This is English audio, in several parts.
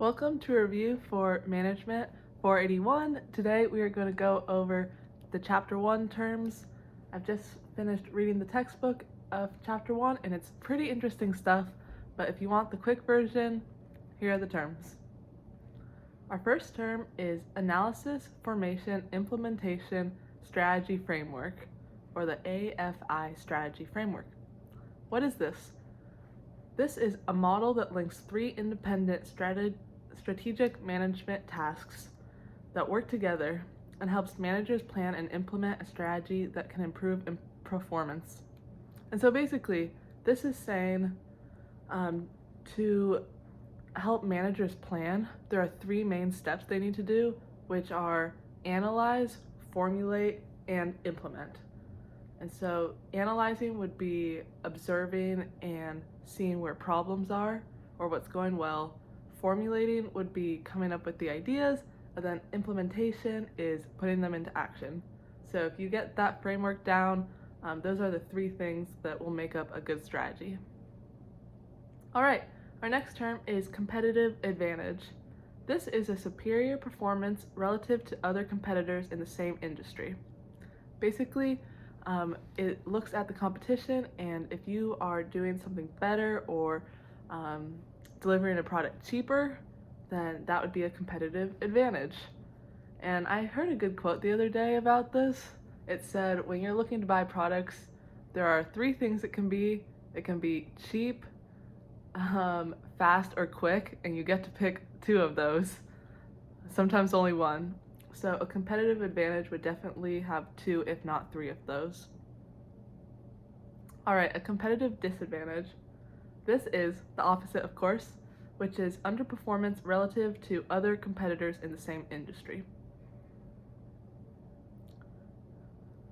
Welcome to a review for Management 481. Today we are going to go over the Chapter 1 terms. I've just finished reading the textbook of Chapter 1 and it's pretty interesting stuff, but if you want the quick version, here are the terms. Our first term is Analysis, Formation, Implementation, Strategy Framework, or the AFI Strategy Framework. What is this? This is a model that links three independent strategic management tasks that work together and helps managers plan and implement a strategy that can improve performance. And so basically, this is saying to help managers plan, there are three main steps they need to do, which are analyze, formulate, and implement. And so analyzing would be observing and seeing where problems are or what's going well. Formulating would be coming up with the ideas, and then implementation is putting them into action. So if you get that framework down, those are the three things that will make up a good strategy. All right, our next term is competitive advantage. This is a superior performance relative to other competitors in the same industry. Basically, it looks at the competition, and if you are doing something better or delivering a product cheaper, then that would be a competitive advantage. And I heard a good quote the other day about this. It said, when you're looking to buy products, there are three things it can be. It can be cheap, fast, or quick, and you get to pick two of those, sometimes only one. So a competitive advantage would definitely have two, if not three of those. All right, a competitive disadvantage. This is the opposite, of course, which is underperformance relative to other competitors in the same industry.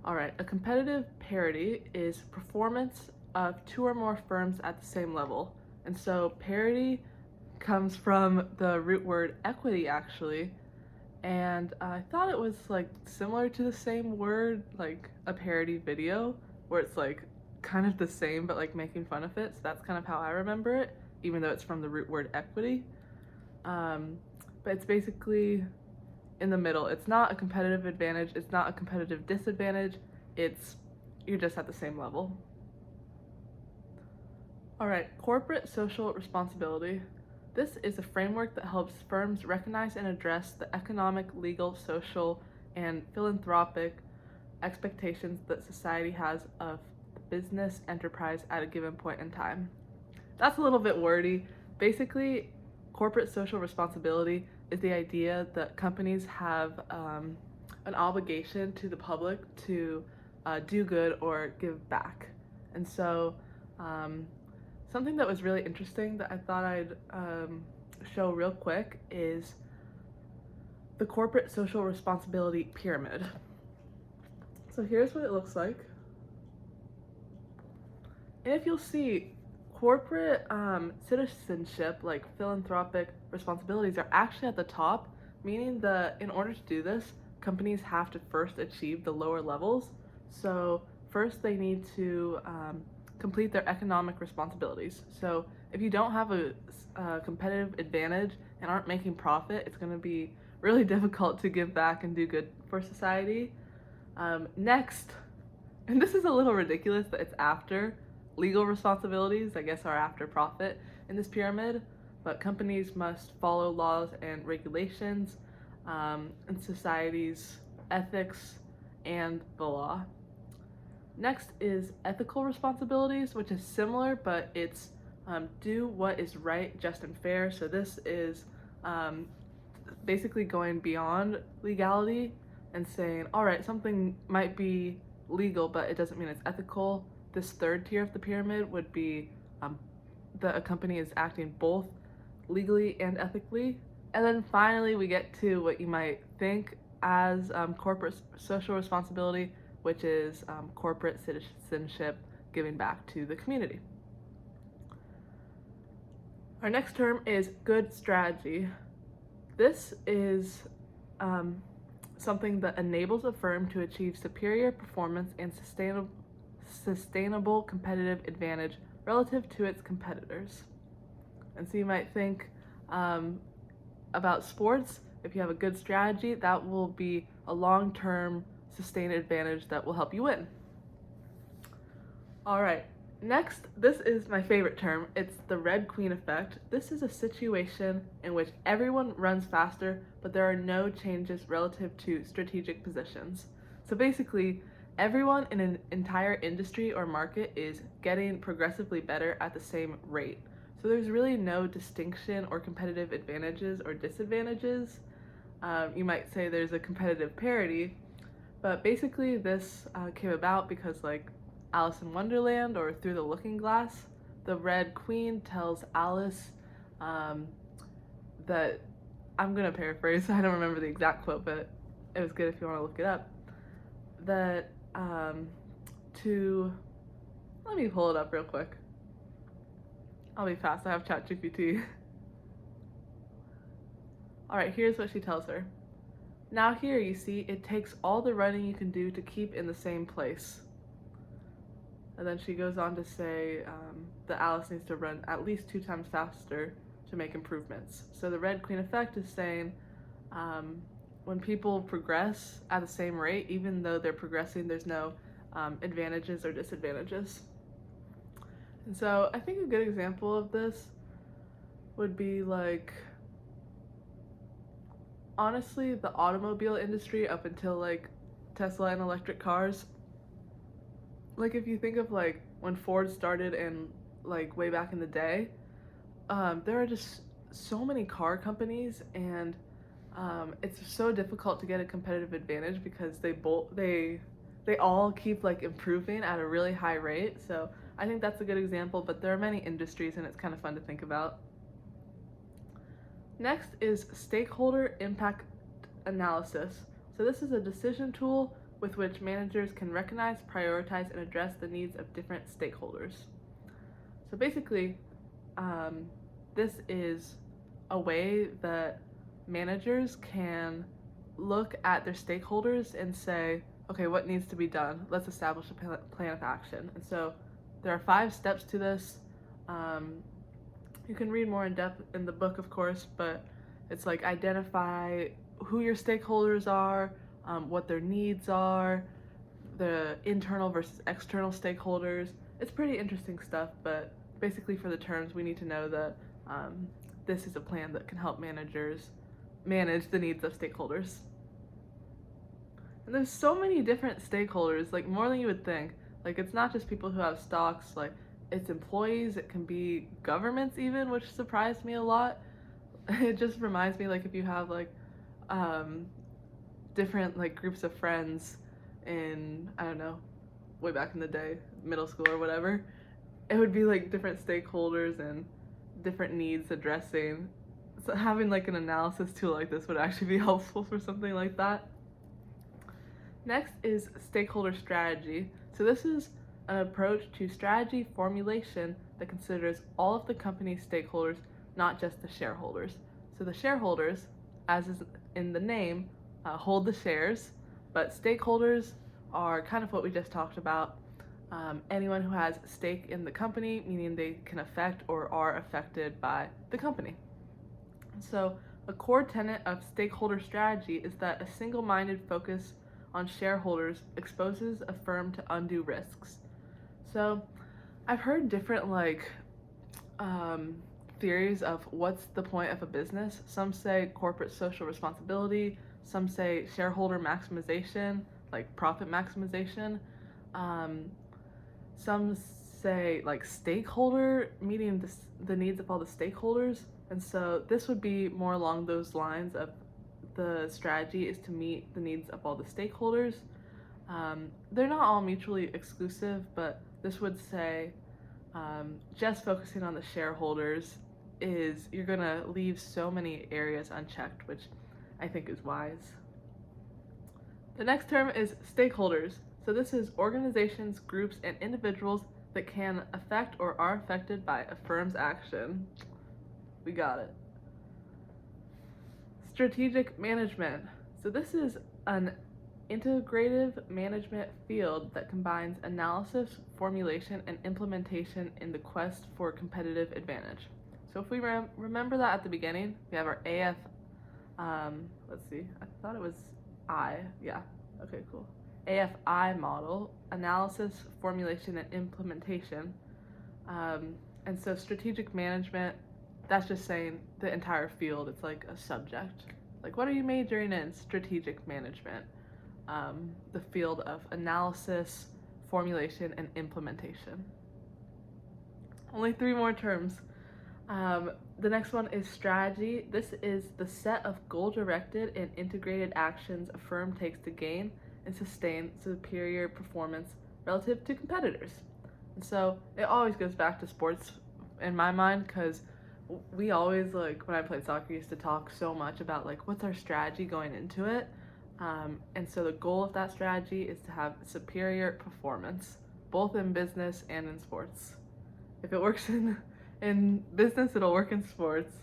All right, a competitive parity is performance of two or more firms at the same level. And so parity comes from the root word equity, actually. And I thought it was like similar to the same word, like a parody video, where it's like kind of the same but like making fun of it. So that's kind of how I remember it, even though it's from the root word equity. But it's basically in the middle. It's not a competitive advantage, it's not a competitive disadvantage, you're just at the same level. All right, corporate social responsibility. This is a framework that helps firms recognize and address the economic, legal, social, and philanthropic expectations that society has of the business enterprise at a given point in time. That's a little bit wordy. Basically, corporate social responsibility is the idea that companies have an obligation to the public to do good or give back. And so something that was really interesting that I thought I'd show real quick is the corporate social responsibility pyramid. So here's what it looks like. And if you'll see, corporate citizenship, like philanthropic responsibilities, are actually at the top, meaning that in order to do this, companies have to first achieve the lower levels. So first they need to complete their economic responsibilities. So if you don't have a competitive advantage and aren't making profit, it's going to be really difficult to give back and do good for society. Next, and this is a little ridiculous that it's after legal responsibilities, I guess, are after profit in this pyramid, but companies must follow laws and regulations and society's ethics and the law. Next is ethical responsibilities, which is similar, but it's do what is right, just, and fair. So this is basically going beyond legality and saying, all right, something might be legal, but it doesn't mean it's ethical. This third tier of the pyramid would be that a company is acting both legally and ethically. And then finally, we get to what you might think as corporate social responsibility, which is corporate citizenship, giving back to the community. Our next term is good strategy. This is something that enables a firm to achieve superior performance and sustainable competitive advantage relative to its competitors. And so you might think, about sports, if you have a good strategy, that will be a long-term sustained advantage that will help you win. All right, next, this is my favorite term. It's the Red Queen effect. This is a situation in which everyone runs faster, but there are no changes relative to strategic positions. So basically, everyone in an entire industry or market is getting progressively better at the same rate. So there's really no distinction or competitive advantages or disadvantages. You might say there's a competitive parity, but basically this came about because, like, Alice in Wonderland or Through the Looking Glass, the Red Queen tells Alice that, I'm gonna paraphrase, I don't remember the exact quote, but it was good if you want to look it up, that let me pull it up real quick. I'll be fast, I have ChatGPT. Alright, here's what she tells her. Now here, you see, it takes all the running you can do to keep in the same place. And then she goes on to say that Alice needs to run at least 2 times faster to make improvements. So the Red Queen effect is saying when people progress at the same rate, even though they're progressing, there's no advantages or disadvantages. And so I think a good example of this would be, like, honestly, the automobile industry up until, like, Tesla and electric cars. Like, if you think of, like, when Ford started and, like, way back in the day, there are just so many car companies, and it's so difficult to get a competitive advantage because they all keep, like, improving at a really high rate. So I think that's a good example, but there are many industries and it's kind of fun to think about. Next is stakeholder impact analysis. So this is a decision tool with which managers can recognize, prioritize, and address the needs of different stakeholders. So basically, this is a way that managers can look at their stakeholders and say, okay, what needs to be done? Let's establish a plan of action. And so there are 5 steps to this. You can read more in depth in the book, of course, but it's like identify who your stakeholders are, what their needs are, the internal versus external stakeholders. It's pretty interesting stuff, but basically for the terms, we need to know that this is a plan that can help managers manage the needs of stakeholders. And there's so many different stakeholders, like more than you would think. Like, it's not just people who have stocks, like it's employees, it can be governments even, which surprised me a lot. It just reminds me, like, if you have like different like groups of friends in, I don't know, way back in the day, middle school or whatever, it would be like different stakeholders and different needs addressing. So having like an analysis tool like this would actually be helpful for something like that. Next is stakeholder strategy. So this is an approach to strategy formulation that considers all of the company's stakeholders, not just the shareholders. So the shareholders, as is in the name, hold the shares, but stakeholders are kind of what we just talked about. Anyone who has stake in the company, meaning they can affect or are affected by the company. So a core tenet of stakeholder strategy is that a single-minded focus on shareholders exposes a firm to undue risks. So I've heard different theories of what's the point of a business. Some say corporate social responsibility, some say shareholder maximization, like profit maximization. Some say like stakeholder, meeting the needs of all the stakeholders. And so this would be more along those lines of the strategy is to meet the needs of all the stakeholders. They're not all mutually exclusive, but this would say just focusing on the shareholders is you're gonna leave so many areas unchecked, which I think is wise. The next term is stakeholders. So this is organizations, groups, and individuals that can affect or are affected by a firm's action. We got it. Strategic management. So this is an integrative management field that combines analysis, formulation, and implementation in the quest for competitive advantage. So if we remember that at the beginning, we have our Let's see. I thought it was I. Yeah. Okay, cool. AFI model, analysis, formulation, and implementation. And so strategic management, that's just saying the entire field. It's like a subject. Like, what are you majoring in? Strategic management. The field of analysis, formulation, and implementation. Only 3 more terms. The next one is strategy. This is the set of goal-directed and integrated actions a firm takes to gain and sustain superior performance relative to competitors. And so it always goes back to sports in my mind, because we always, like, when I played soccer, used to talk so much about, like, what's our strategy going into it. And so the goal of that strategy is to have superior performance, both in business and in sports. If it works in business, it'll work in sports.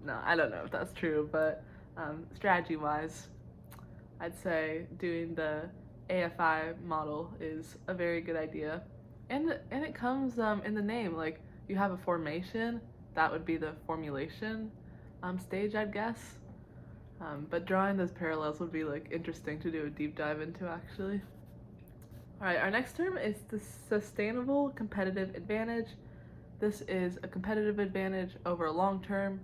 No, I don't know if that's true, but strategy-wise, I'd say doing the AFI model is a very good idea. And it comes in the name. Like, you have a formation, that would be the formulation stage, I'd guess. But drawing those parallels would be, like, interesting to do a deep dive into, actually. All right, our next term is the sustainable competitive advantage. This is a competitive advantage over a long term,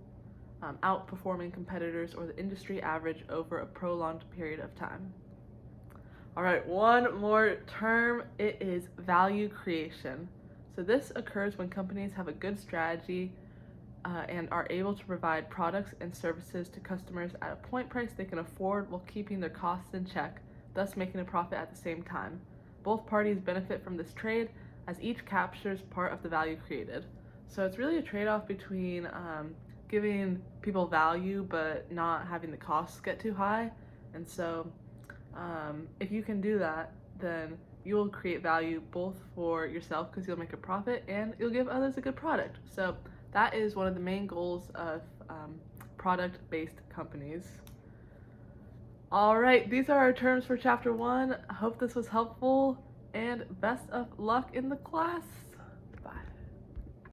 outperforming competitors or the industry average over a prolonged period of time. All right, one more term. It is value creation. So this occurs when companies have a good strategy and are able to provide products and services to customers at a point price they can afford while keeping their costs in check, thus making a profit at the same time. Both parties benefit from this trade, as each captures part of the value created. So it's really a trade-off between giving people value but not having the costs get too high. And so if you can do that, then you will create value both for yourself, because you'll make a profit, and you'll give others a good product. So that is one of the main goals of product-based companies. All right, these are our terms for chapter 1. I hope this was helpful, and best of luck in the class.